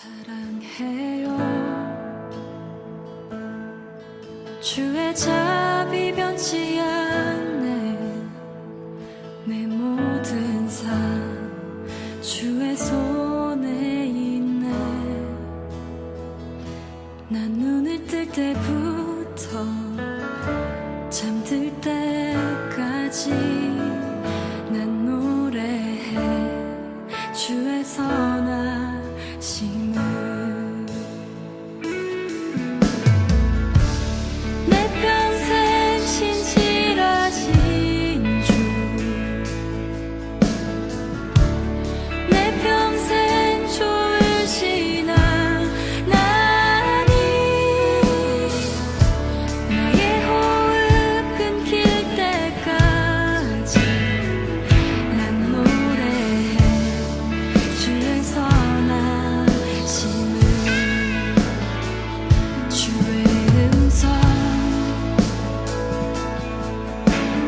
사랑해요. 주의 자비 변치 않네. 내 모든 삶 주의 손에 있네. 난 눈을 뜰 때부터 잠들 때까지 난 노래해 주의 선하심을. 내 평생 신실하신 주, 내 평생 좋으신 하나님, 나의 호흡 끊길 때까지 난 노래해 주의 선하심을. 주의 음성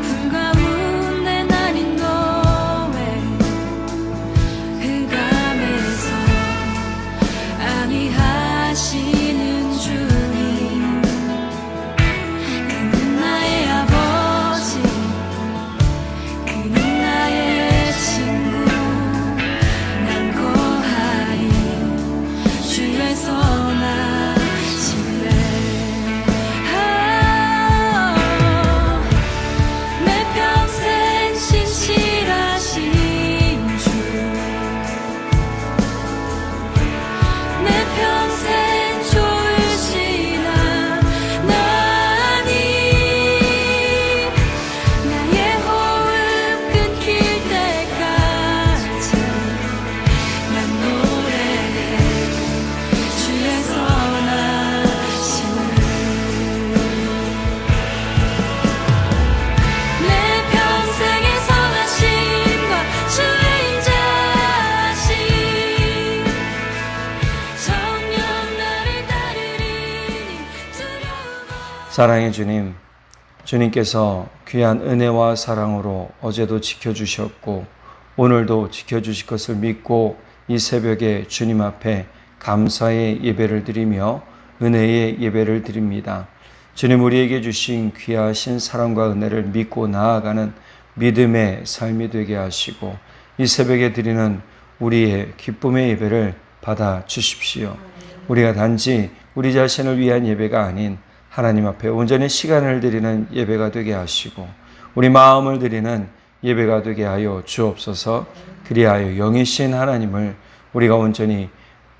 불가운 내 날인 너의 흑암에서 안위하시는 주님, 그는 나의 아버지, 그는 나의 친구. 난 거하리 주의 선하심에. 내 평생 신실하신 주, 내 평생 좋으신 하나님, 나의 호흡 끊길 때까지 난 노래해 주의 선하심을. 내 평생의 선하심과 주의 인자하심, 정녕 나를 따르리니 두려움 없. 사랑의 주님, 주님께서 귀한 은혜와 사랑으로 어제도 지켜주셨고 오늘도 지켜주실 것을 믿고 이 새벽에 주님 앞에 감사의 예배를 드리며 은혜의 예배를 드립니다. 주님, 우리에게 주신 귀하신 사랑과 은혜를 믿고 나아가는 믿음의 삶이 되게 하시고 이 새벽에 드리는 우리의 기쁨의 예배를 받아 주십시오. 우리가 단지 우리 자신을 위한 예배가 아닌 하나님 앞에 온전히 시간을 드리는 예배가 되게 하시고 우리 마음을 드리는 예배가 되게 하여 주옵소서. 그리하여 영이신 하나님을 우리가 온전히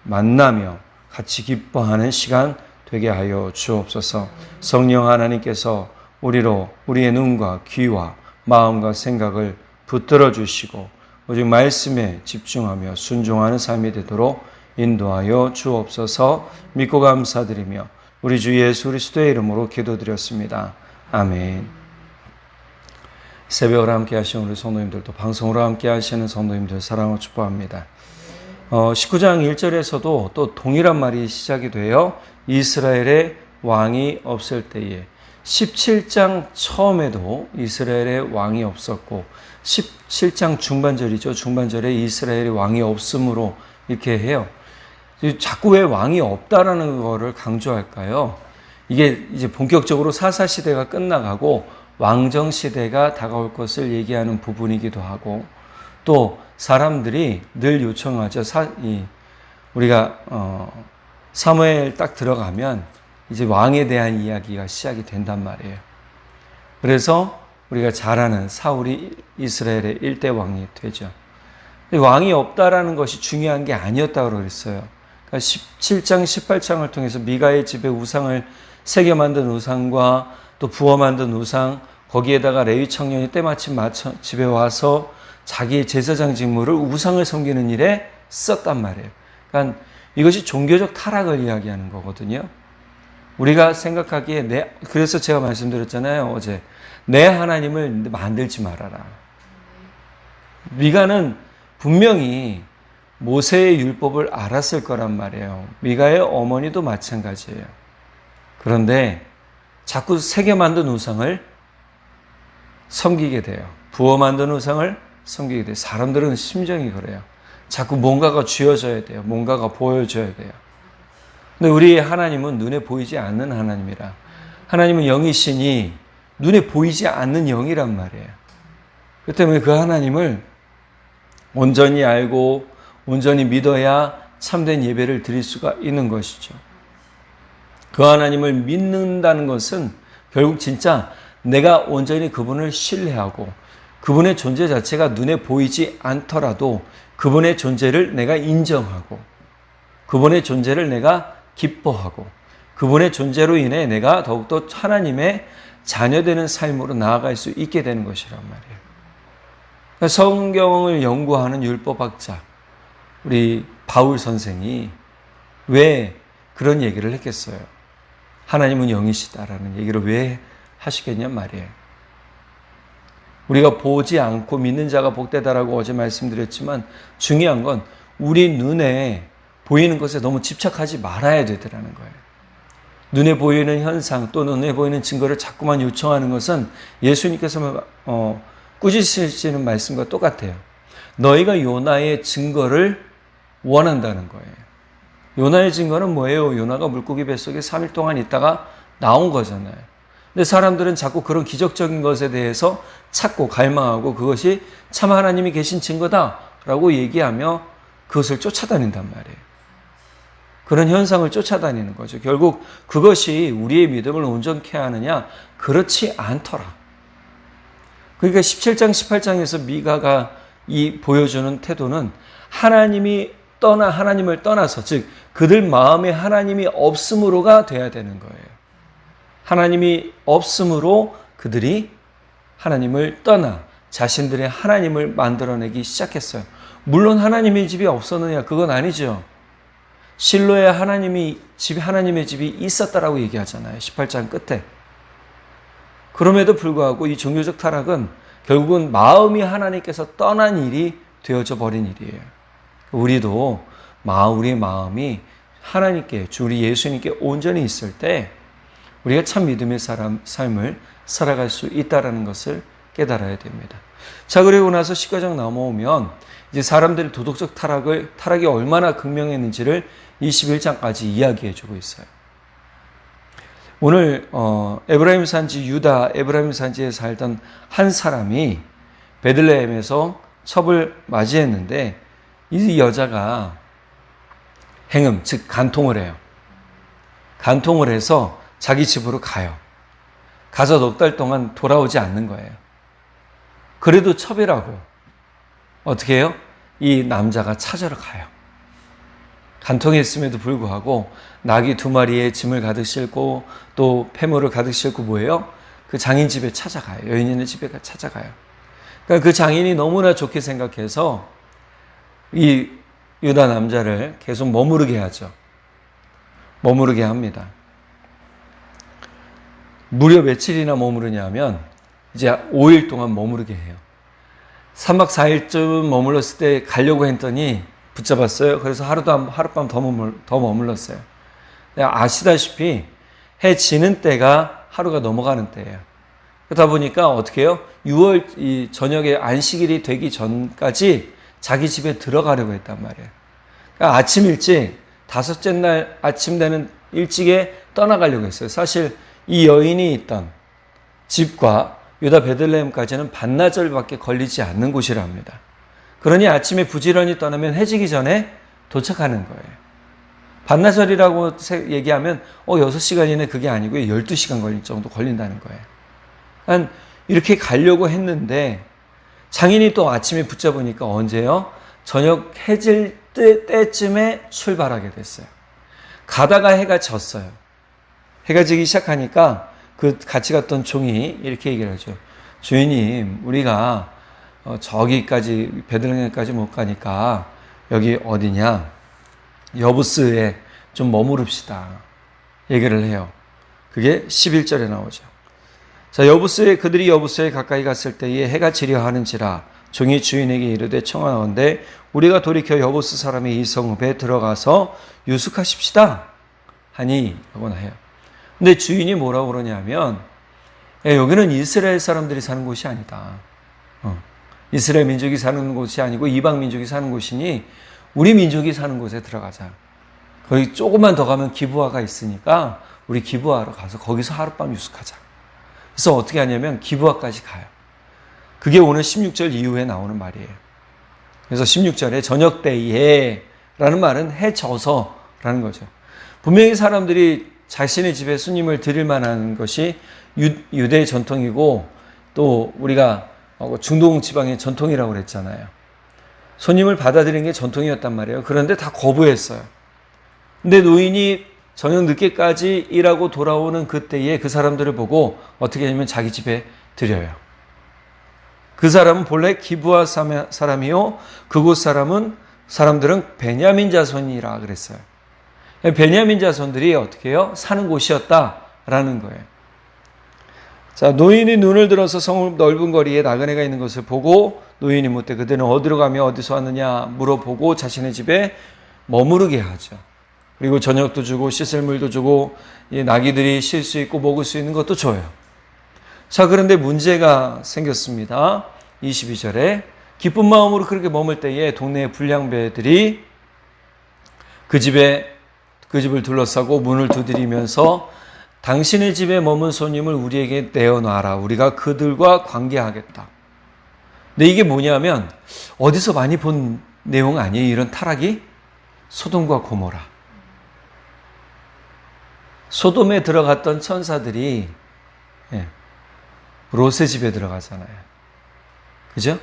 만나며 같이 기뻐하는 시간 되게 하여 주옵소서. 성령 하나님께서 우리로 우리의 눈과 귀와 마음과 생각을 붙들어 주시고 오직 말씀에 집중하며 순종하는 삶이 되도록 인도하여 주옵소서. 믿고 감사드리며 우리 주 예수 그리스도의 이름으로 기도드렸습니다. 아멘. 새벽을 함께 하시는 우리 성도님들도 방송으로 함께 하시는 성도님들 사랑을 축복합니다. 19장 1절에서도 또 동일한 말이 시작이 돼요. 이스라엘의 왕이 없을 때에. 17장 처음에도 이스라엘의 왕이 없었고 17장 중반절이죠. 중반절에 이스라엘의 왕이 없음으로 이렇게 해요. 자꾸 왜 왕이 없다라는 거를 강조할까요? 이게 이제 본격적으로 사사시대가 끝나가고 왕정시대가 다가올 것을 얘기하는 부분이기도 하고 또 사람들이 늘 요청하죠. 우리가 사무엘 딱 들어가면 이제 왕에 대한 이야기가 시작이 된단 말이에요. 그래서 우리가 잘 아는 사울이 이스라엘의 1대 왕이 되죠. 왕이 없다라는 것이 중요한 게 아니었다고 그랬어요. 그러니까 17장, 18장을 통해서 미가의 집에 우상을 새겨 만든 우상과 또 부어 만든 우상, 거기에다가 레위 청년이 때마침 집에 와서 자기의 제사장 직무를 우상을 섬기는 일에 썼단 말이에요. 그러니까 이것이 종교적 타락을 이야기하는 거거든요. 우리가 생각하기에 그래서 제가 말씀드렸잖아요, 어제. 내 하나님을 만들지 말아라. 미가는 분명히 모세의 율법을 알았을 거란 말이에요. 미가의 어머니도 마찬가지예요. 그런데 자꾸 새겨 만든 우상을 섬기게 돼요. 부어 만든 우상을 섬기게 돼요. 사람들은 심정이 그래요. 자꾸 뭔가가 쥐어져야 돼요. 뭔가가 보여져야 돼요. 근데 우리 하나님은 눈에 보이지 않는 하나님이라. 하나님은 영이시니 눈에 보이지 않는 영이란 말이에요. 그렇기 때문에 그 하나님을 온전히 알고 온전히 믿어야 참된 예배를 드릴 수가 있는 것이죠. 그 하나님을 믿는다는 것은 결국 진짜 내가 온전히 그분을 신뢰하고 그분의 존재 자체가 눈에 보이지 않더라도 그분의 존재를 내가 인정하고 그분의 존재를 내가 기뻐하고 그분의 존재로 인해 내가 더욱더 하나님의 자녀되는 삶으로 나아갈 수 있게 되는 것이란 말이에요. 그러니까 성경을 연구하는 율법학자 우리 바울 선생이 왜 그런 얘기를 했겠어요? 하나님은 영이시다라는 얘기를 왜 하시겠냔 말이에요. 우리가 보지 않고 믿는 자가 복되다라고 어제 말씀드렸지만 중요한 건 우리 눈에 보이는 것에 너무 집착하지 말아야 되더라는 거예요. 눈에 보이는 현상 또 눈에 보이는 증거를 자꾸만 요청하는 것은 예수님께서 꾸짖으시는 말씀과 똑같아요. 너희가 요나의 증거를 원한다는 거예요. 요나의 증거는 뭐예요? 요나가 물고기 뱃속에 3일 동안 있다가 나온 거잖아요. 근데 사람들은 자꾸 그런 기적적인 것에 대해서 찾고 갈망하고 그것이 참 하나님이 계신 증거다라고 얘기하며 그것을 쫓아다닌단 말이에요. 그런 현상을 쫓아다니는 거죠. 결국 그것이 우리의 믿음을 온전케 하느냐? 그렇지 않더라. 그러니까 17장, 18장에서 미가가 이 보여주는 태도는 하나님을 떠나서, 즉 그들 마음에 하나님이 없음으로가 돼야 되는 거예요. 하나님이 없음으로 그들이 하나님을 떠나 자신들의 하나님을 만들어내기 시작했어요. 물론 하나님의 집이 없었느냐? 그건 아니죠. 실로에 하나님의 집이 있었다라고 얘기하잖아요. 18장 끝에. 그럼에도 불구하고 이 종교적 타락은 결국은 마음이 하나님께서 떠난 일이 되어져 버린 일이에요. 우리도 우리의 마음이 하나님께, 우리 예수님께 온전히 있을 때 우리가 참 믿음의 삶을 살아갈 수 있다는 것을 깨달아야 됩니다. 자, 그리고 나서 19장 넘어오면 이제 사람들이 도덕적 타락이 얼마나 극명했는지를 21장까지 이야기해주고 있어요. 오늘 에브라임 산지 유다 에브라임 산지에 살던 한 사람이 베들레헴에서 첩을 맞이했는데 이 여자가 행음, 즉 간통을 해요. 간통을 해서 자기 집으로 가요. 가서 넉 달 동안 돌아오지 않는 거예요. 그래도 첩이라고 어떻게 해요? 이 남자가 찾으러 가요. 간통했음에도 불구하고 나귀 2마리에 짐을 가득 싣고 또 폐물을 가득 싣고 뭐예요? 그 장인 집에 찾아가요. 여인의 집에 찾아가요. 그러니까 그 장인이 너무나 좋게 생각해서 이 유다 남자를 계속 머무르게 하죠. 머무르게 합니다. 무려 며칠이나 머무르냐 하면 이제 5일 동안 머무르게 해요. 3박 4일쯤 머물렀을 때 가려고 했더니 붙잡았어요. 그래서 하룻밤 더 머물렀어요. 아시다시피 해 지는 때가 하루가 넘어가는 때예요. 그러다 보니까 어떻게 해요? 6월 이 저녁에 안식일이 되기 전까지 자기 집에 들어가려고 했단 말이에요. 그러니까 아침 일찍 5째 날 아침 되는 일찍에 떠나가려고 했어요. 사실 이 여인이 있던 집과 유다 베들레헴까지는 반나절밖에 걸리지 않는 곳이랍니다. 그러니 아침에 부지런히 떠나면 해지기 전에 도착하는 거예요. 반나절이라고 얘기하면 6시간 이내 그게 아니고요. 12시간 걸릴 정도 걸린다는 거예요. 그러니까 이렇게 가려고 했는데 장인이 또 아침에 붙잡으니까 언제요? 저녁 해질 때쯤에 출발하게 됐어요. 가다가 해가 졌어요. 해가 지기 시작하니까 그 같이 갔던 종이 이렇게 얘기를 하죠. 주인님, 우리가 저기까지 베들레헴까지 못 가니까 여기 어디냐? 여부스에 좀 머무릅시다. 얘기를 해요. 그게 11절에 나오죠. 자, 그들이 여부스에 가까이 갔을 때에 해가 지려 하는지라 종이 주인에게 이르되 청하건대 우리가 돌이켜 여부스 사람의 이 성읍에 들어가서 유숙하십시다 하니 라고나 해요. 근데 주인이 뭐라고 그러냐면 여기는 이스라엘 사람들이 사는 곳이 아니다. 이스라엘 민족이 사는 곳이 아니고 이방 민족이 사는 곳이니 우리 민족이 사는 곳에 들어가자. 거기 조금만 더 가면 기브아가 있으니까 우리 기브아로 가서 거기서 하룻밤 유숙하자. 그래서 어떻게 하냐면 기브아까지 가요. 그게 오늘 16절 이후에 나오는 말이에요. 그래서 16절에 저녁 때에 라는 말은 해 져서 라는 거죠. 분명히 사람들이 자신의 집에 손님을 드릴 만한 것이 유대 전통이고 또 우리가 중동 지방의 전통이라고 그랬잖아요. 손님을 받아들이는 게 전통이었단 말이에요. 그런데 다 거부했어요. 근데 노인이 저녁 늦게까지 일하고 돌아오는 그때에 그 사람들을 보고 어떻게 하냐면 자기 집에 드려요. 그 사람은 본래 기브아 사람이요. 그곳 사람들은 베냐민 자손이라 그랬어요. 베냐민 자손들이 어떻게 해요? 사는 곳이었다라는 거예요. 자, 노인이 눈을 들어서 성 넓은 거리에 나그네가 있는 것을 보고 노인이 묻되 그들은 어디로 가며 어디서 왔느냐 물어보고 자신의 집에 머무르게 하죠. 그리고 저녁도 주고 씻을 물도 주고 이 나귀들이 쉴 수 있고 먹을 수 있는 것도 줘요. 자, 그런데 문제가 생겼습니다. 22절에 기쁜 마음으로 그렇게 머물 때에 동네의 불량배들이 그 집을 둘러싸고 문을 두드리면서 당신의 집에 머문 손님을 우리에게 내어놔라. 우리가 그들과 관계하겠다. 근데 이게 뭐냐면 어디서 많이 본 내용 아니에요? 이런 타락이? 소돔과 고모라. 소돔에 들어갔던 천사들이 롯의 집에 들어가잖아요. 그죠?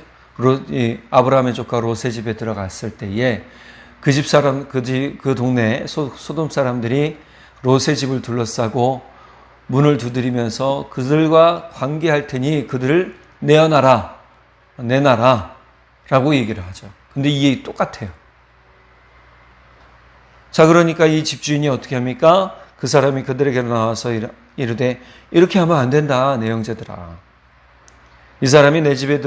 아브라함의 조카 롯의 집에 들어갔을 때에 그 집 사람, 그 동네 소돔 사람들이 롯의 집을 둘러싸고 문을 두드리면서 그들과 관계할 테니 그들을 내놔라 라고 얘기를 하죠. 근데 이게 똑같아요. 자, 그러니까 이 집주인이 어떻게 합니까? 그 사람이 그들에게 나와서 이르되 이렇게 하면 안 된다, 내 형제들아. 이 사람이 내 집에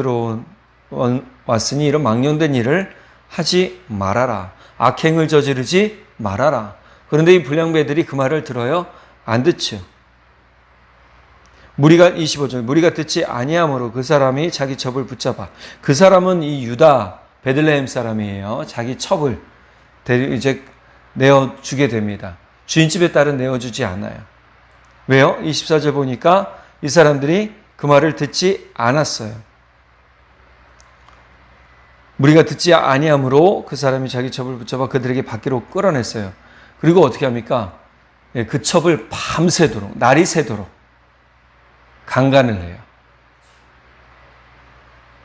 왔으니 이런 망령된 일을 하지 말아라. 악행을 저지르지 말아라. 그런데 이 불량배들이 그 말을 들어요? 안 듣죠. 25절 무리가 듣지 아니하므로 그 사람이 자기 첩을 붙잡아. 그 사람은 이 유다 베들레헴 사람이에요. 자기 첩을 이제 내어주게 됩니다. 주인집에 따른 내어주지 않아요. 왜요? 24절 보니까 이 사람들이 그 말을 듣지 않았어요. 무리가 듣지 아니하므로 그 사람이 자기 첩을 붙잡아 그들에게 밖으로 끌어냈어요. 그리고 어떻게 합니까? 그 첩을 밤새도록, 날이 새도록 강간을 해요.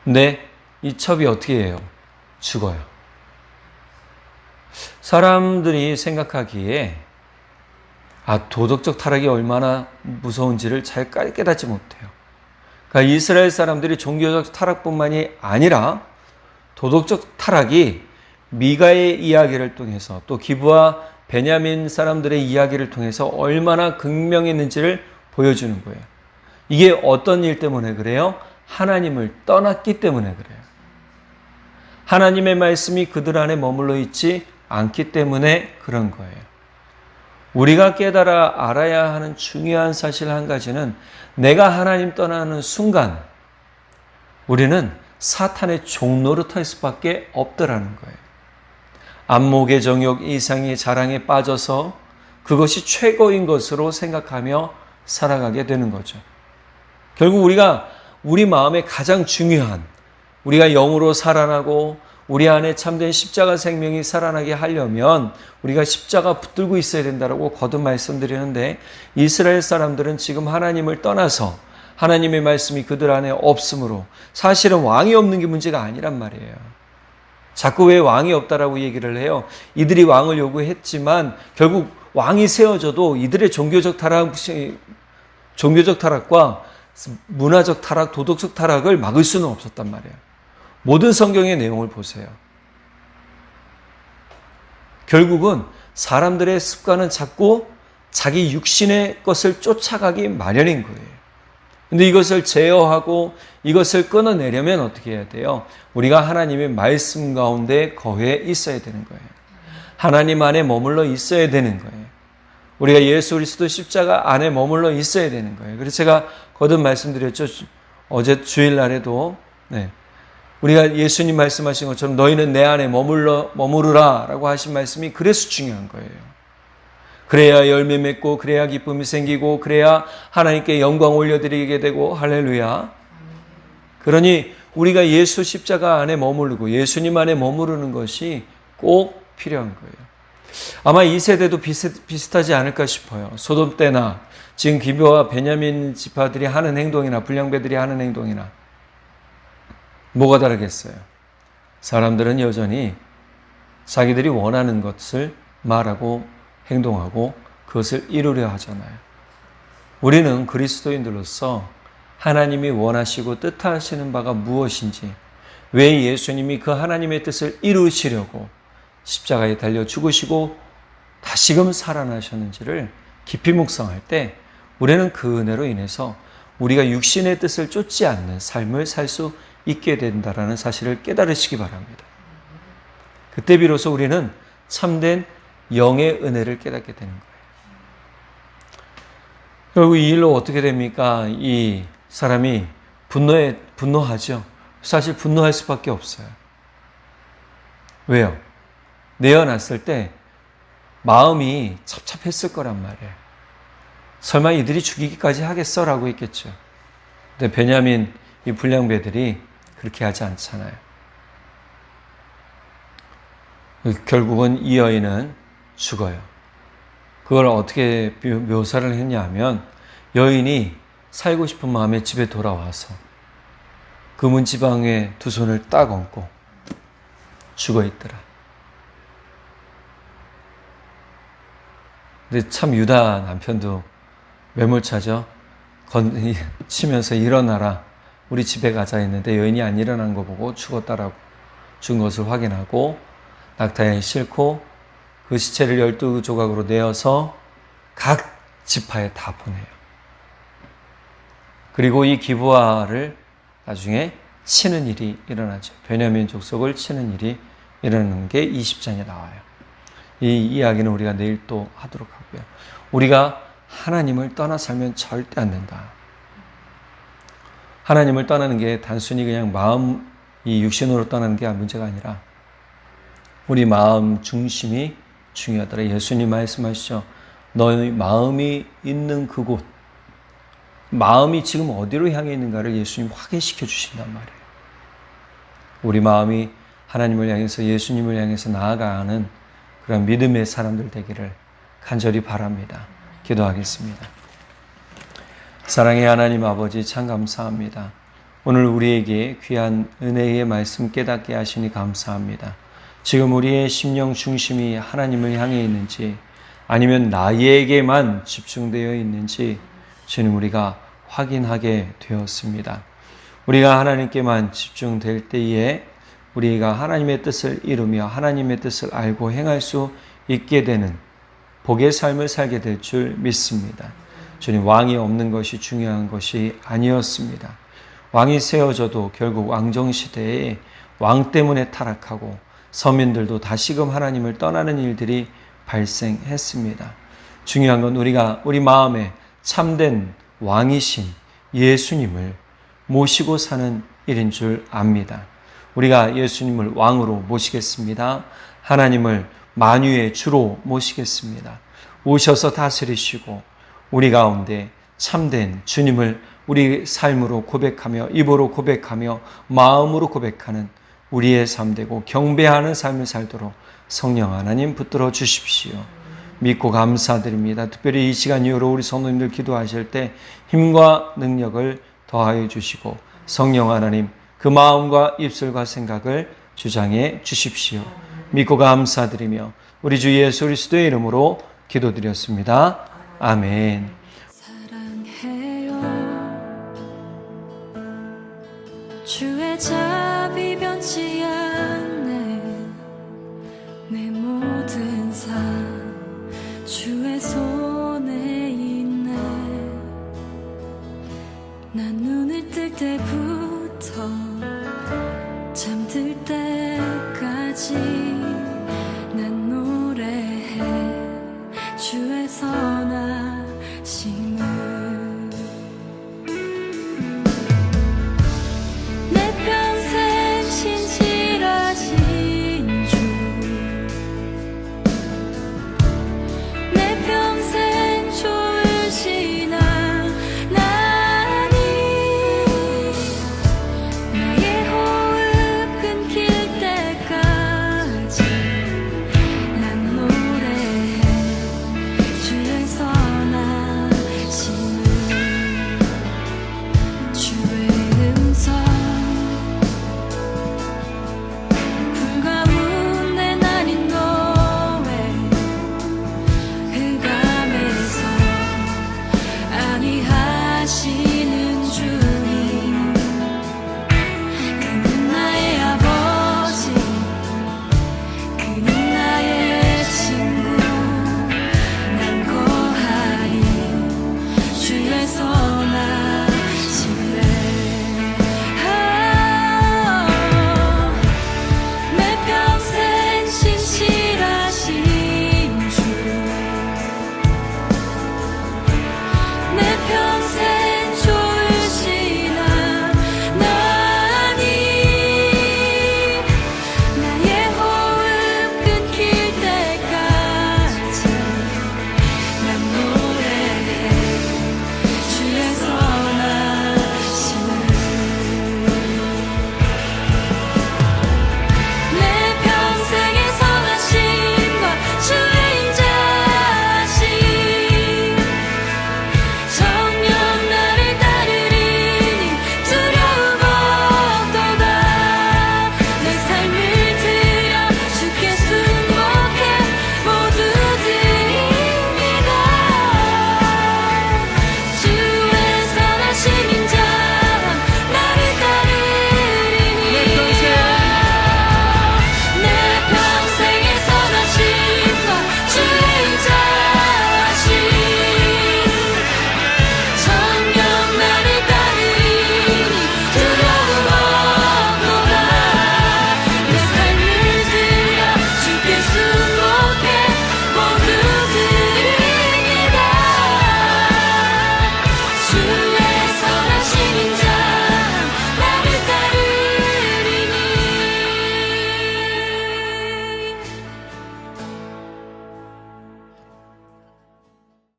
근데 이 첩이 어떻게 해요? 죽어요. 사람들이 생각하기에 도덕적 타락이 얼마나 무서운지를 잘 깨닫지 못해요. 그러니까 이스라엘 사람들이 종교적 타락뿐만이 아니라 도덕적 타락이 미가의 이야기를 통해서 또 기브와 베냐민 사람들의 이야기를 통해서 얼마나 극명했는지를 보여주는 거예요. 이게 어떤 일 때문에 그래요? 하나님을 떠났기 때문에 그래요. 하나님의 말씀이 그들 안에 머물러 있지 않기 때문에 그런 거예요. 우리가 깨달아 알아야 하는 중요한 사실 한 가지는 내가 하나님 떠나는 순간 우리는 사탄의 종노릇할 수밖에 없더라는 거예요. 안목의 정욕, 이상의 자랑에 빠져서 그것이 최고인 것으로 생각하며 살아가게 되는 거죠. 결국 우리가 우리 마음에 가장 중요한 우리가 영으로 살아나고 우리 안에 참된 십자가 생명이 살아나게 하려면 우리가 십자가 붙들고 있어야 된다고 거듭 말씀드리는데 이스라엘 사람들은 지금 하나님을 떠나서 하나님의 말씀이 그들 안에 없으므로 사실은 왕이 없는 게 문제가 아니란 말이에요. 자꾸 왜 왕이 없다라고 얘기를 해요? 이들이 왕을 요구했지만 결국 왕이 세워져도 이들의 종교적 타락과 문화적 타락, 도덕적 타락을 막을 수는 없었단 말이에요. 모든 성경의 내용을 보세요. 결국은 사람들의 습관은 자꾸 자기 육신의 것을 쫓아가기 마련인 거예요. 근데 이것을 제어하고 이것을 끊어내려면 어떻게 해야 돼요? 우리가 하나님의 말씀 가운데 거해 있어야 되는 거예요. 하나님 안에 머물러 있어야 되는 거예요. 우리가 예수 그리스도 십자가 안에 머물러 있어야 되는 거예요. 그래서 제가 거듭 말씀드렸죠. 어제 주일날에도 우리가 예수님 말씀하신 것처럼 너희는 내 안에 머무르라 라고 하신 말씀이 그래서 중요한 거예요. 그래야 열매 맺고 그래야 기쁨이 생기고 그래야 하나님께 영광 올려드리게 되고 할렐루야. 그러니 우리가 예수 십자가 안에 머무르고 예수님 안에 머무르는 것이 꼭 필요한 거예요. 아마 이 세대도 비슷하지 않을까 싶어요. 소돔 때나 지금 기브와 베냐민 지파들이 하는 행동이나 불량배들이 하는 행동이나 뭐가 다르겠어요? 사람들은 여전히 자기들이 원하는 것을 말하고 행동하고 그것을 이루려 하잖아요. 우리는 그리스도인들로서 하나님이 원하시고 뜻하시는 바가 무엇인지, 왜 예수님이 그 하나님의 뜻을 이루시려고 십자가에 달려 죽으시고 다시금 살아나셨는지를 깊이 묵상할 때 우리는 그 은혜로 인해서 우리가 육신의 뜻을 쫓지 않는 삶을 살 수 있게 된다는 사실을 깨달으시기 바랍니다. 그때 비로소 우리는 참된 영의 은혜를 깨닫게 되는 거예요. 결국 이 일로 어떻게 됩니까? 이 사람이 분노하죠. 사실 분노할 수밖에 없어요. 왜요? 내어놨을 때 마음이 찹찹했을 거란 말이에요. 설마 이들이 죽이기까지 하겠어? 라고 했겠죠. 근데 베냐민 이 불량배들이 그렇게 하지 않잖아요. 결국은 이 여인은 죽어요. 그걸 어떻게 묘사를 했냐 하면 여인이 살고 싶은 마음에 집에 돌아와서 그 문지방에 두 손을 딱 얹고 죽어 있더라. 근데 참 유다 남편도 매몰차죠. 치면서 일어나라. 우리 집에 가자 했는데 여인이 안 일어난 거 보고 죽었다라고 죽은 것을 확인하고 낙타에 싣고 그 시체를 12조각으로 내어서 각 지파에 다 보내요. 그리고 이 기브아를 나중에 치는 일이 일어나죠. 베냐민 족속을 치는 일이 일어나는 게 20장에 나와요. 이 이야기는 우리가 내일 또 하도록 하고요. 우리가 하나님을 떠나 살면 절대 안 된다. 하나님을 떠나는 게 단순히 그냥 마음, 이 육신으로 떠나는 게 문제가 아니라 우리 마음 중심이 중요하더라. 예수님 말씀하시죠. 너희 마음이 있는 그곳, 마음이 지금 어디로 향해 있는가를 예수님 확인시켜 주신단 말이에요. 우리 마음이 하나님을 향해서 예수님을 향해서 나아가는 그런 믿음의 사람들 되기를 간절히 바랍니다. 기도하겠습니다. 사랑의 하나님 아버지 참 감사합니다. 오늘 우리에게 귀한 은혜의 말씀 깨닫게 하시니 감사합니다. 지금 우리의 심령 중심이 하나님을 향해 있는지 아니면 나에게만 집중되어 있는지 주님 우리가 확인하게 되었습니다. 우리가 하나님께만 집중될 때에 우리가 하나님의 뜻을 이루며 하나님의 뜻을 알고 행할 수 있게 되는 복의 삶을 살게 될 줄 믿습니다. 주님, 왕이 없는 것이 중요한 것이 아니었습니다. 왕이 세워져도 결국 왕정시대에 왕 때문에 타락하고 서민들도 다시금 하나님을 떠나는 일들이 발생했습니다. 중요한 건 우리가 우리 마음에 참된 왕이신 예수님을 모시고 사는 일인 줄 압니다. 우리가 예수님을 왕으로 모시겠습니다. 하나님을 만유의 주로 모시겠습니다. 오셔서 다스리시고 우리 가운데 참된 주님을 우리 삶으로 고백하며 입으로 고백하며 마음으로 고백하는 우리의 삶 되고 경배하는 삶을 살도록 성령 하나님 붙들어 주십시오. 믿고 감사드립니다. 특별히 이 시간 이후로 우리 성도님들 기도하실 때 힘과 능력을 더하여 주시고 성령 하나님 그 마음과 입술과 생각을 주장해 주십시오. 믿고 감사드리며 우리 주 예수 그리스도의 이름으로 기도드렸습니다. 아멘. 사랑해요 주의 자비 변치 않네 내 모든 삶 주의 손에 있네 난 눈을 뜰 때부터 잠들 때까지 난 노래해 주의 선하신